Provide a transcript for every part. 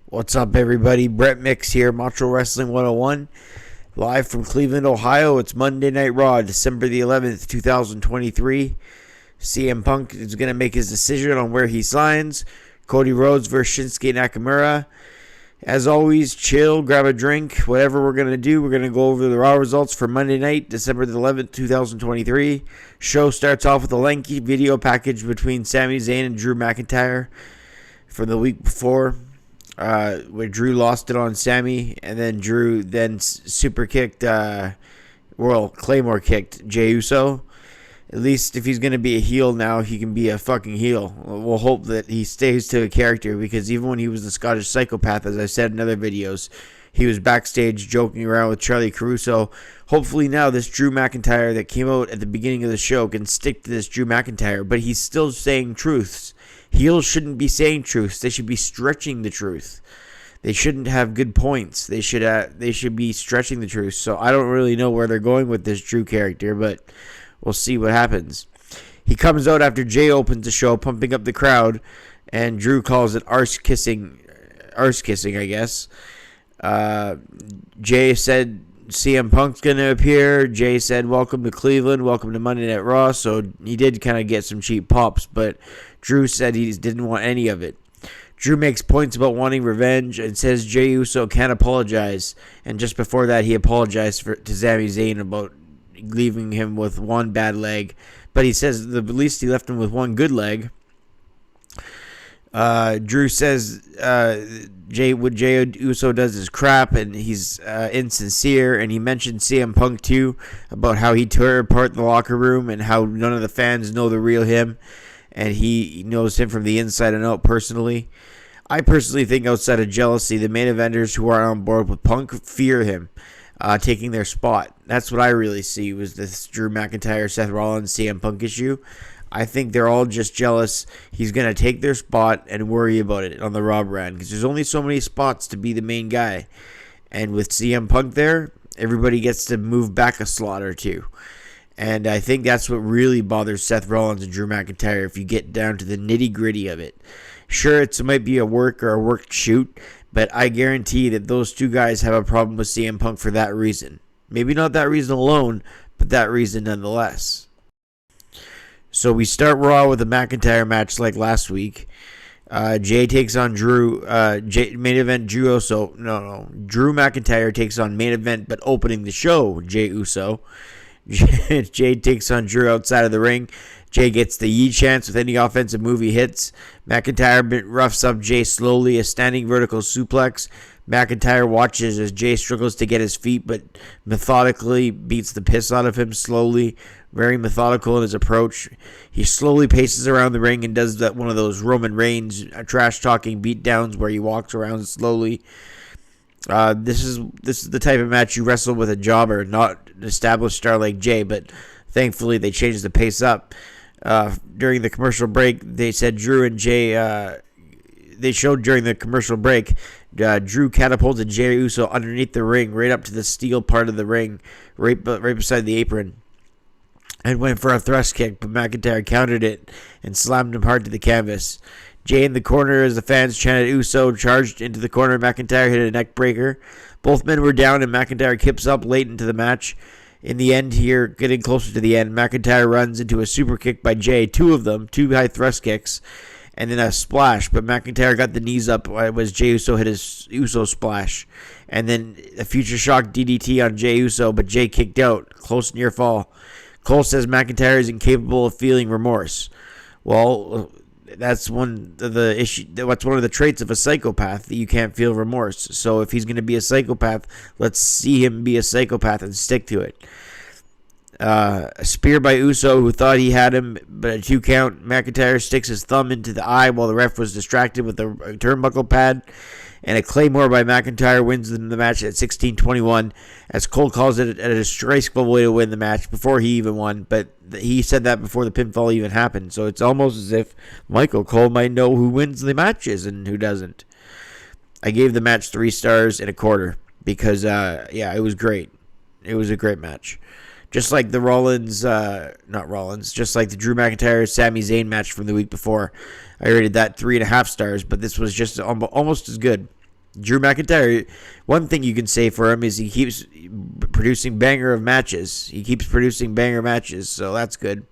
What's up, everybody? Brett Mix here, Macho Wrestling 101, live from Cleveland, Ohio. It's Monday Night Raw, December the 11th, 2023. CM Punk is going to make his decision on where he signs. Cody Rhodes versus Shinsuke Nakamura. As always, chill, grab a drink, whatever we're going to do. We're going to go over the Raw results for Monday night, December the 11th, 2023. Show starts off with a lengthy video package between Sami Zayn and Drew McIntyre from the week before, where Drew lost it on Sami, and then Drew super kicked, Claymore kicked Jey Uso. At least if he's going to be a heel now, he can be a fucking heel. We'll hope that he stays to a character, because even when he was the Scottish Psychopath, as I said in other videos, he was backstage joking around with Charlie Caruso. Hopefully now this Drew McIntyre that came out at the beginning of the show can stick to this Drew McIntyre, but he's still saying truths. Heels shouldn't be saying truths. They should be stretching the truth. They shouldn't have good points. They should be stretching the truth. So I don't really know where they're going with this Drew character, but we'll see what happens. He comes out after Jay opens the show, pumping up the crowd, and Drew calls it arse kissing, I guess. Jay said CM Punk's going to appear. Jay said, welcome to Cleveland, welcome to Monday Night Raw. So he did kind of get some cheap pops, but Drew said he didn't want any of it. Drew makes points about wanting revenge and says Jey Uso can't apologize. And just before that, he apologized to Sami Zayn about leaving him with one bad leg. But he says at least he left him with one good leg. Drew says what Jey Uso does is crap, and he's insincere, and he mentioned CM Punk too, about how he tore apart the locker room and how none of the fans know the real him, and he knows him from the inside and out personally. I personally think, outside of jealousy, the main eventers who are on board with Punk fear him taking their spot. That's what I really see was this Drew McIntyre, Seth Rollins, CM Punk issue. I think they're all just jealous he's going to take their spot and worry about it on the Raw brand, because there's only so many spots to be the main guy. And with CM Punk there, everybody gets to move back a slot or two. And I think that's what really bothers Seth Rollins and Drew McIntyre if you get down to the nitty-gritty of it. Sure, it might be a work or a worked shoot, but I guarantee that those two guys have a problem with CM Punk for that reason. Maybe not that reason alone, but that reason nonetheless. So we start Raw with a McIntyre match like last week. Jay takes on Drew. Main event Drew Uso. Drew McIntyre takes on main event, but opening the show, Jey Uso. Jay takes on Drew outside of the ring. Jay gets the Yi chance with any offensive move he hits. McIntyre roughs up Jay slowly, a standing vertical suplex. McIntyre watches as Jay struggles to get his feet, but methodically beats the piss out of him slowly. Very methodical in his approach. He slowly paces around the ring and does one of those Roman Reigns trash-talking beatdowns where he walks around slowly. This is the type of match you wrestle with a jobber, not an established star like Jay, but thankfully they changed the pace up. During the commercial break, they said Drew and Jay... They showed during the commercial break, Drew catapulted Jey Uso underneath the ring, right up to the steel part of the ring, right beside the apron, and went for a thrust kick, but McIntyre countered it and slammed him hard to the canvas. Jay in the corner as the fans chanted Uso, charged into the corner. McIntyre hit a neck breaker. Both men were down, and McIntyre kips up late into the match. In the end here, getting closer to the end, McIntyre runs into a super kick by Jay, two of them, two high thrust kicks, and then a splash, but McIntyre got the knees up as Jey Uso hit his Uso splash. And then a future shock DDT on Jey Uso, but Jay kicked out. Close near fall. Cole says McIntyre is incapable of feeling remorse. Well, that's one of the traits of a psychopath, that you can't feel remorse. So if he's going to be a psychopath, let's see him be a psychopath and stick to it. A spear by Uso, who thought he had him, but a 2 count. McIntyre sticks his thumb into the eye while the ref was distracted with a turnbuckle pad. And a Claymore by McIntyre wins the match at 16:21, as Cole calls it a disgraceful way to win the match before he even won. But he said that before the pinfall even happened. So it's almost as if Michael Cole might know who wins the matches and who doesn't. I gave the match 3 stars and a quarter because, it was great. It was a great match. Just like the just like the Drew McIntyre Sami Zayn match from the week before. I rated that 3.5 stars, but this was just almost as good. Drew McIntyre, one thing you can say for him is he keeps producing banger matches. So that's good.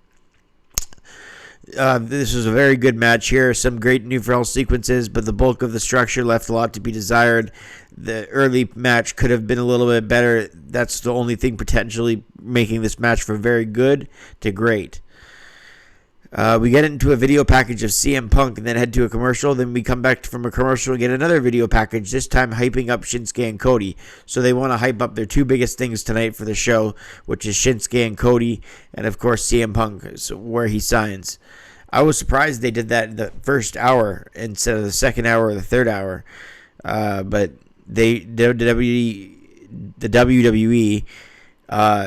This was a very good match here. Some great neutral sequences, but the bulk of the structure left a lot to be desired. The early match could have been a little bit better. That's the only thing potentially making this match from very good to great. We get into a video package of CM Punk and then head to a commercial. Then we come back from a commercial and get another video package, this time hyping up Shinsuke and Cody. So they want to hype up their two biggest things tonight for the show, which is Shinsuke and Cody, and of course CM Punk, where he signs. I was surprised they did that in the first hour instead of the second hour or the third hour. But the WWE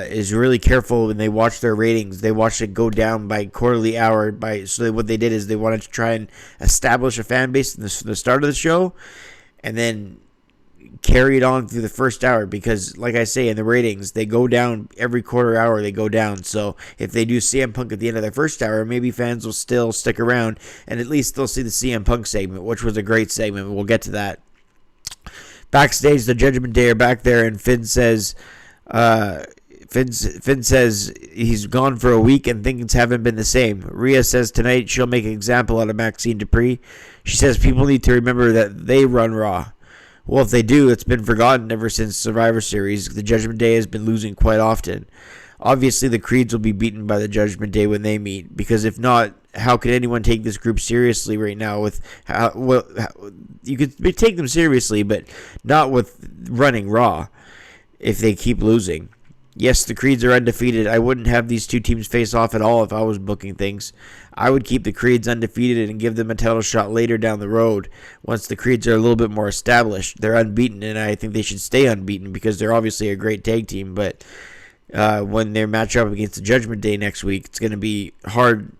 is really careful when they watch their ratings. They watch it go down by quarterly hour. So what they did is they wanted to try and establish a fan base in the start of the show, and then carry it on through the first hour, because like I say, in the ratings they go down every quarter hour. They go down. So if they do CM Punk at the end of their first hour, maybe fans will still stick around and at least they'll see the CM Punk segment, which was a great segment. We'll get to that. Backstage, the Judgment Day are back there, and Finn says he's gone for a week and things haven't been the same. Rhea says tonight she'll make an example out of Maxine Dupree. She says people need to remember that they run Raw. Well, if they do, it's been forgotten ever since Survivor Series. The Judgment Day has been losing quite often. Obviously, the Creeds will be beaten by the Judgment Day when they meet, because if not, how could anyone take this group seriously right now? You could take them seriously, but not with running Raw if they keep losing. Yes, the Creeds are undefeated. I wouldn't have these two teams face off at all if I was booking things. I would keep the Creeds undefeated and give them a title shot later down the road once the Creeds are a little bit more established. They're unbeaten, and I think they should stay unbeaten because they're obviously a great tag team. But when they match up against the Judgment Day next week, it's going to be hard.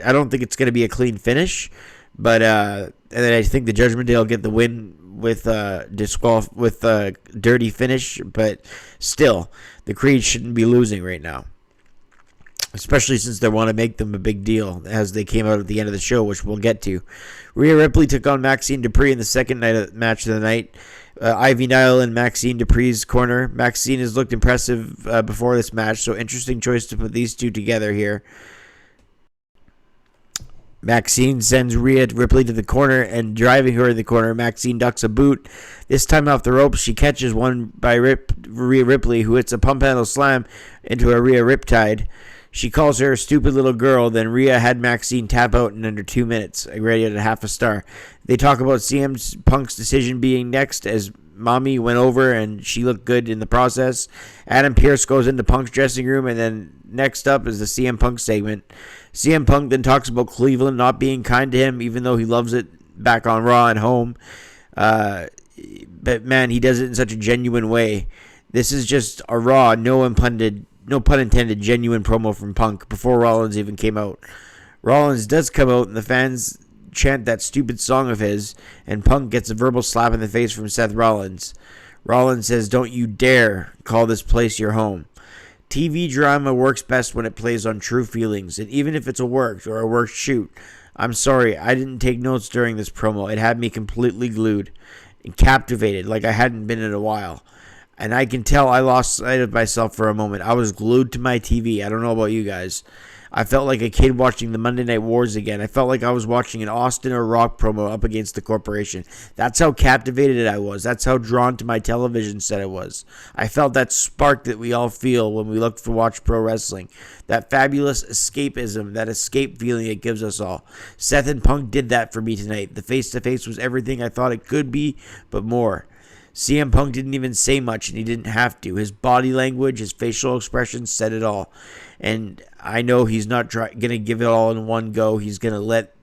I don't think it's going to be a clean finish, but and then I think the Judgment Day will get the win with dirty finish. But still, the Creeds shouldn't be losing right now, especially since they want to make them a big deal as they came out at the end of the show, which we'll get to. Rhea Ripley took on Maxine Dupree in the second match of the night. Ivy Nile in Maxine Dupree's corner. Maxine has looked impressive before this match, so interesting choice to put these two together here. Maxine sends Rhea Ripley to the corner, and driving her in the corner, Maxine ducks a boot. This time off the ropes, she catches one by Rhea Ripley, who hits a pump handle slam into a Rhea Riptide. She calls her a stupid little girl. Then Rhea had Maxine tap out in under 2 minutes. I rated it half a star. They talk about CM Punk's decision being next, as Mommy went over and she looked good in the process. Adam Pearce goes into Punk's dressing room, and then next up is the CM Punk segment. CM Punk then talks about Cleveland not being kind to him, even though he loves it back on Raw and home. But man, he does it in such a genuine way. This is just a Raw, no pun intended, genuine promo from Punk before Rollins even came out. Rollins does come out, and the fans chant that stupid song of his, and Punk gets a verbal slap in the face from Seth Rollins. Rollins says, "Don't you dare call this place your home." TV drama works best when it plays on true feelings, and even if it's a worked or a worked shoot, I'm sorry, I didn't take notes during this promo. It had me completely glued and captivated like I hadn't been in a while. And I can tell I lost sight of myself for a moment. I was glued to my TV. I don't know about you guys. I felt like a kid watching the Monday Night Wars again. I felt like I was watching an Austin or Rock promo up against the corporation. That's how captivated I was. That's how drawn to my television set I was. I felt that spark that we all feel when we look to watch pro wrestling. That fabulous escapism, that escape feeling it gives us all. Seth and Punk did that for me tonight. The face-to-face was everything I thought it could be, but more. CM Punk didn't even say much, and he didn't have to. His body language, his facial expressions said it all. And I know he's not going to give it all in one go. He's going to let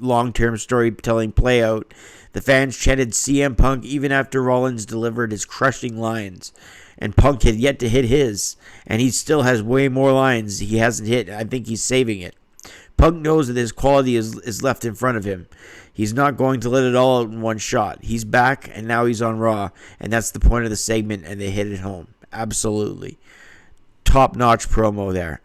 long-term storytelling play out. The fans chanted CM Punk even after Rollins delivered his crushing lines. And Punk had yet to hit his. And he still has way more lines he hasn't hit. I think he's saving it. Punk knows that his quality is left in front of him. He's not going to let it all out in one shot. He's back, and now he's on Raw, and that's the point of the segment, and they hit it home. Absolutely. Top-notch promo there.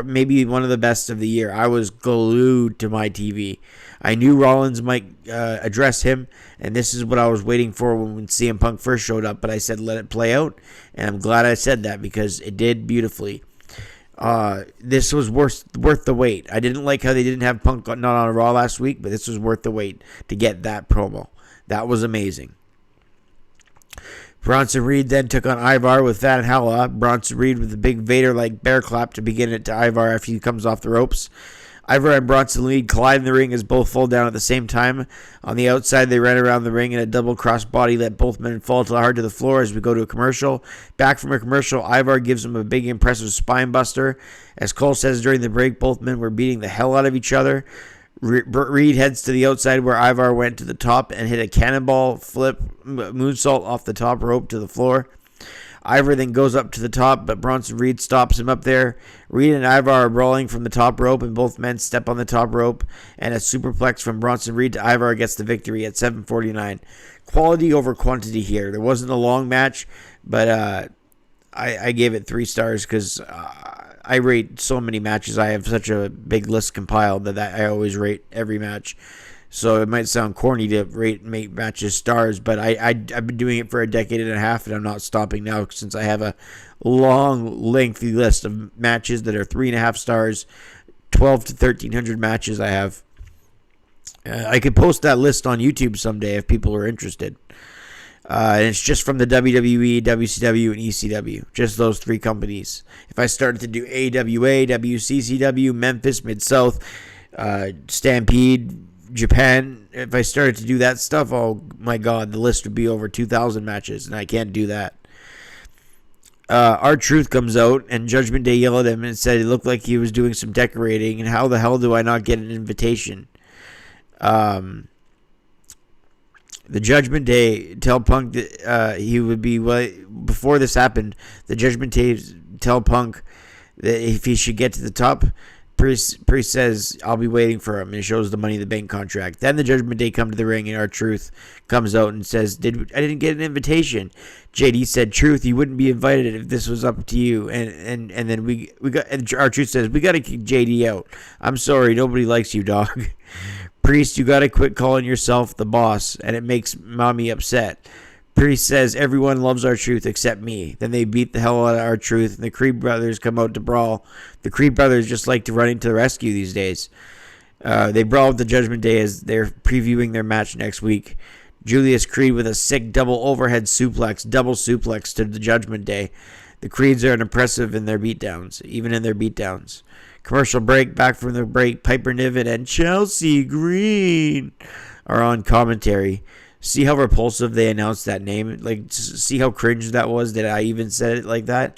Maybe one of the best of the year. I was glued to my TV. I knew Rollins might address him, and this is what I was waiting for when CM Punk first showed up, but I said let it play out, and I'm glad I said that because it did beautifully. This was worth the wait. I didn't like how they didn't have Punk not on Raw last week, but this was worth the wait to get that promo. That was amazing. Bronson Reed then took on Ivar with Van Halla. Bronson Reed with a big Vader-like bear clap to begin it to Ivar after he comes off the ropes. Ivar and Bronson Reed collide in the ring as both fall down at the same time. On the outside, they ran around the ring in a double cross body, let both men fall hard to the floor as we go to a commercial. Back from a commercial, Ivar gives him a big, impressive spine buster. As Cole says during the break, both men were beating the hell out of each other. Reed heads to the outside where Ivar went to the top and hit a cannonball flip moonsault off the top rope to the floor. Ivar then goes up to the top, but Bronson Reed stops him up there. Reed and Ivar are brawling from the top rope, and both men step on the top rope, and a superplex from Bronson Reed to Ivar gets the victory at 7:49. Quality over quantity here. There wasn't a long match, but I gave it 3 stars because I rate so many matches. I have such a big list compiled that I always rate every match. So it might sound corny to make matches stars, but I've been doing it for a decade and a half, and I'm not stopping now since I have a long, lengthy list of matches that are 3.5 stars, 12 to 1,300 matches I have. I could post that list on YouTube someday if people are interested. And it's just from the WWE, WCW, and ECW. Just those 3 companies. If I started to do AWA, WCCW, Memphis, Mid-South, Stampede, Japan, if I started to do that stuff, oh my god, the list would be over 2,000 matches, and I can't do that. R-Truth comes out, and Judgment Day yelled at him and said it looked like he was doing some decorating, and how the hell do I not get an invitation? The Judgment Day tell Punk that he would be, before this happened, the Judgment Day tell Punk that if he should get to the top, Priest says, I'll be waiting for him, and it shows the Money in the Bank contract. Then the Judgment Day come to the ring, and R-Truth comes out and says, I didn't get an invitation. JD said, Truth, you wouldn't be invited if this was up to you. And then we got, and R-Truth says, we got to kick JD out. I'm sorry, nobody likes you, dog. Priest, you got to quit calling yourself the boss, and it makes mommy upset. Priest says, everyone loves R-Truth except me. Then they beat the hell out of R-Truth, and the Creed brothers come out to brawl. The Creed brothers just like to run to the rescue these days. They brawl with the Judgment Day as they're previewing their match next week. Julius Creed with a sick double overhead suplex to the Judgment Day. The Creeds are impressive in their beatdowns, even in their beatdowns. Commercial break. Back from the break, Piper Niven and Chelsea Green are on commentary. See how repulsive they announced that name? Like, see how cringe that was that I even said it like that?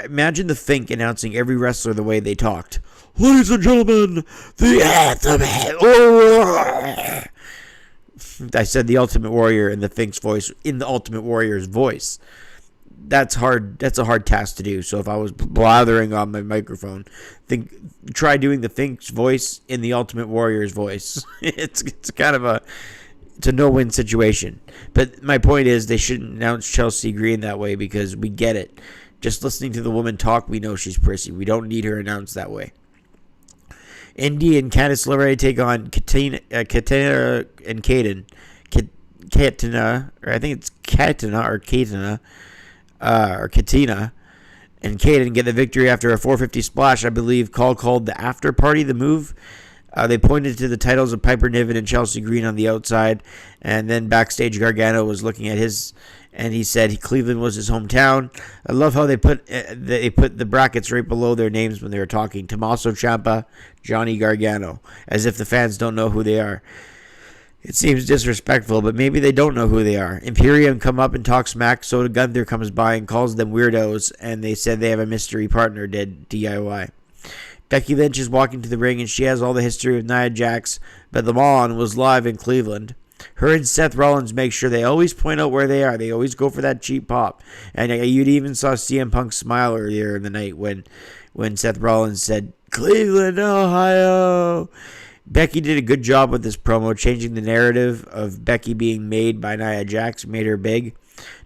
Imagine the Fink announcing every wrestler the way they talked. Ladies and gentlemen, the Anthem. I said the Ultimate Warrior in the Fink's voice, in the Ultimate Warrior's voice. That's hard. That's a hard task to do. So if I was blathering on my microphone, try doing the Fink's voice in the Ultimate Warrior's voice. It's kind of a no-win situation. But my point is they shouldn't announce Chelsea Green that way because we get it. Just listening to the woman talk, we know she's prissy. We don't need her announced that way. Indy and Candice LeRae take on Katina and Kaden. Katina, or I think it's Katina or Katina. Katina and Kaden get the victory after a 450 splash, I believe. Called the after party, the move. They pointed to the titles of Piper Niven and Chelsea Green on the outside, and then backstage Gargano was looking at his, and he said Cleveland was his hometown. I love how they put the brackets right below their names when they were talking. Tommaso Ciampa, Johnny Gargano, as if the fans don't know who they are. It seems disrespectful, but maybe they don't know who they are. Imperium come up and talk smack. Soda Gunther comes by and calls them weirdos, and they said they have a mystery partner, did DIY. Becky Lynch is walking to the ring, and she has all the history of Nia Jax, but the Mon was live in Cleveland. Her and Seth Rollins make sure they always point out where they are. They always go for that cheap pop. And you even saw CM Punk smile earlier in the night when Seth Rollins said, Cleveland, Ohio. Becky did a good job with this promo, changing the narrative of Becky being made by Nia Jax, made her big.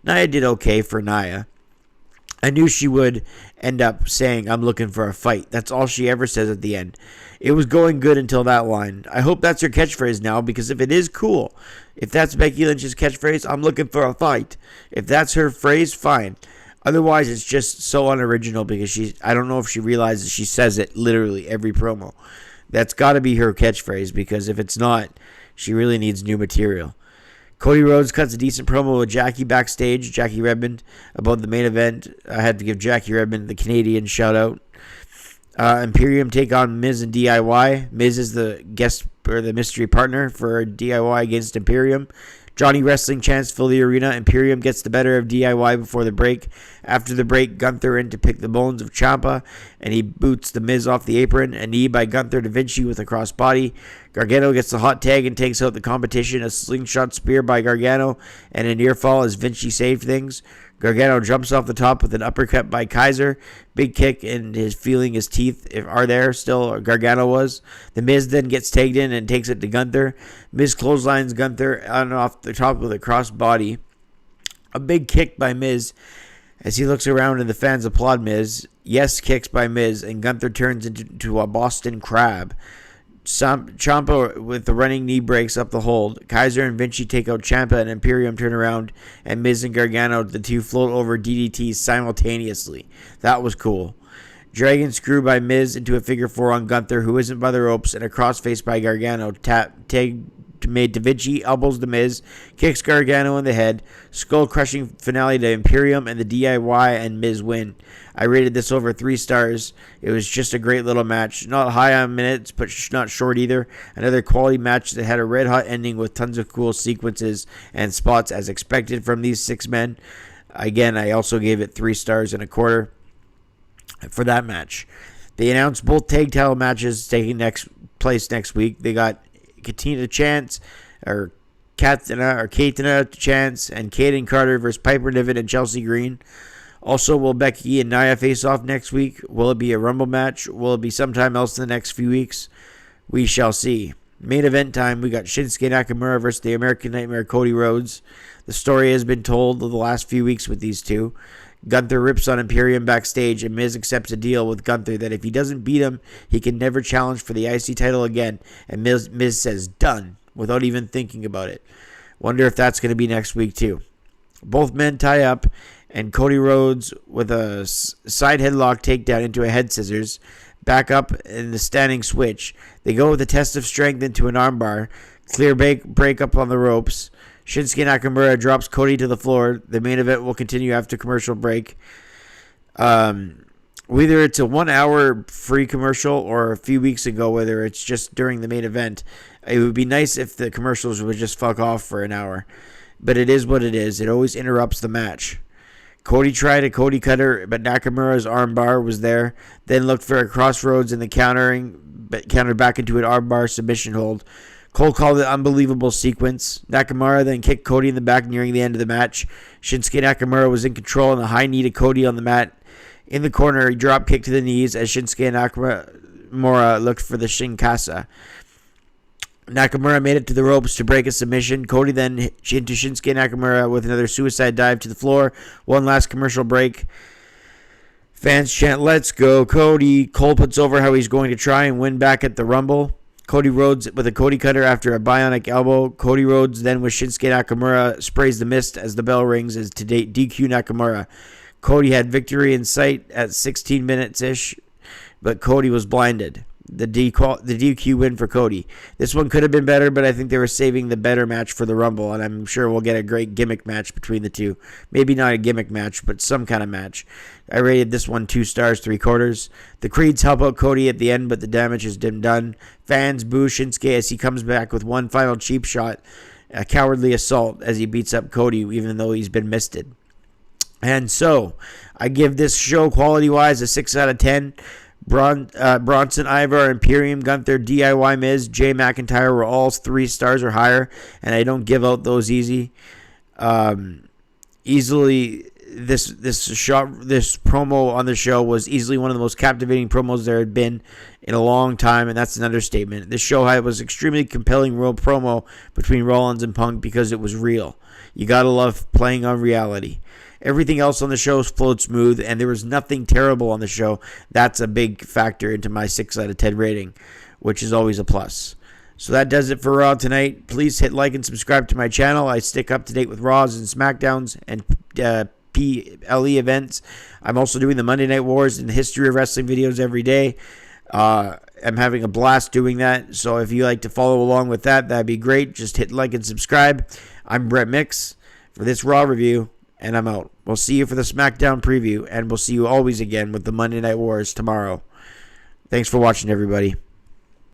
Nia did okay for Nia. I knew she would end up saying, "I'm looking for a fight." That's all she ever says at the end. It was going good until that line. I hope that's her catchphrase now, because if it is, cool. If that's Becky Lynch's catchphrase, "I'm looking for a fight." If that's her phrase, fine. Otherwise, it's just so unoriginal, because I don't know if she realizes she says it literally every promo. That's got to be her catchphrase, because if it's not, she really needs new material. Cody Rhodes cuts a decent promo with Jackie backstage, Jackie Redmond, about the main event. I had to give Jackie Redmond the Canadian shout out. Imperium take on Miz and DIY. Miz is the guest or the mystery partner for DIY against Imperium. Johnny Wrestling chants fill the arena. Imperium gets the better of DIY before the break. After the break, Gunther in to pick the bones of Ciampa, and he boots the Miz off the apron. A knee by Gunther to Vinci with a crossbody. Gargano gets the hot tag and takes out the competition. A slingshot spear by Gargano and a near fall as Vinci saved things. Gargano jumps off the top with an uppercut by Kaiser. Big kick, and his feeling his teeth are there still. Gargano was. The Miz then gets tagged in and takes it to Gunther. Miz clotheslines Gunther on and off the top with a crossbody. A big kick by Miz as he looks around and the fans applaud Miz. Yes kicks by Miz, and Gunther turns into a Boston Crab. Ciampa with the running knee breaks up the hold. Kaiser and Vinci take out Ciampa, and Imperium turn around, and Miz and Gargano, the two, float over DDTs simultaneously. That was cool. Dragon screw by Miz into a figure four on Gunther, who isn't by the ropes, and a crossface by Gargano. Tag made to Vinci, elbows the Miz, kicks Gargano in the head. Skull crushing finale to Imperium, and the DIY and Miz win. I rated this over 3 stars. It was just a great little match. Not high on minutes, but not short either. Another quality match that had a red hot ending with tons of cool sequences and spots as expected from these 6 men. Again, I also gave it 3 stars and a quarter for that match. They announced both tag title matches taking place next week. They got Katina Chance, or Katina Chance, and Kaden Carter versus Piper Niven and Chelsea Green. Also, will Becky and Nia face off next week? Will it be a Rumble match? Will it be sometime else in the next few weeks? We shall see. Main event time, we got Shinsuke Nakamura versus the American Nightmare Cody Rhodes. The story has been told the last few weeks with these two. Gunther rips on Imperium backstage, and Miz accepts a deal with Gunther that if he doesn't beat him, he can never challenge for the IC title again. And Miz says, done, without even thinking about it. Wonder if that's going to be next week too. Both men tie up, and Cody Rhodes with a side headlock takedown into a head scissors. Back up in the standing switch. They go with a test of strength into an armbar. Clear break up on the ropes. Shinsuke Nakamura drops Cody to the floor. The main event will continue after commercial break. Whether it's a 1 hour free commercial or a few weeks ago, whether it's just during the main event, it would be nice if the commercials would just fuck off for an hour. But it is what it is. It always interrupts the match. Cody tried a Cody cutter, but Nakamura's armbar was there. Then looked for a crossroads in the countering, but countered back into an armbar submission hold. Cole called it unbelievable sequence. Nakamura then kicked Cody in the back nearing the end of the match. Shinsuke Nakamura was in control, and a high knee to Cody on the mat. In the corner, he drop kicked to the knees as Shinsuke Nakamura looked for the Shinkasa. Nakamura made it to the ropes to break a submission. Cody then into Shinsuke Nakamura with another suicide dive to the floor. One last commercial break. Fans chant, "Let's go, Cody." Cole puts over how he's going to try and win back at the Rumble. Cody Rhodes with a Cody cutter after a bionic elbow. Cody Rhodes then with Shinsuke Nakamura sprays the mist as the bell rings as to DQ Nakamura. Cody had victory in sight at 16 minutes-ish, but Cody was blinded. The DQ win for Cody. This one could have been better, but I think they were saving the better match for the Rumble, and I'm sure we'll get a great gimmick match between the two. Maybe not a gimmick match, but some kind of match. I rated this one 2 stars, 3/4. The Creeds help out Cody at the end, but the damage is done. Fans boo Shinsuke as he comes back with one final cheap shot, a cowardly assault as he beats up Cody, even though he's been misted. And so, I give this show quality-wise a 6 out of 10. Bronson, Ivar, Imperium, Gunther, DIY, Miz, Jay McIntyre were all 3 stars or higher, and I don't give out those easy. Easily, this promo on the show was easily one of the most captivating promos there had been in a long time, and that's an understatement. This show was extremely compelling promo between Rollins and Punk because it was real. You gotta love playing on reality. Everything else on the show flowed smooth, and there was nothing terrible on the show. That's a big factor into my 6 out of 10 rating, which is always a plus. So that does it for Raw tonight. Please hit like and subscribe to my channel. I stick up to date with Raws and SmackDowns and PLE events. I'm also doing the Monday Night Wars and history of wrestling videos every day. I'm having a blast doing that. So if you like to follow along with that, that'd be great. Just hit like and subscribe. I'm Brett Mix for this Raw review, and I'm out. We'll see you for the SmackDown preview, and we'll see you always again with the Monday Night Wars tomorrow. Thanks for watching, everybody.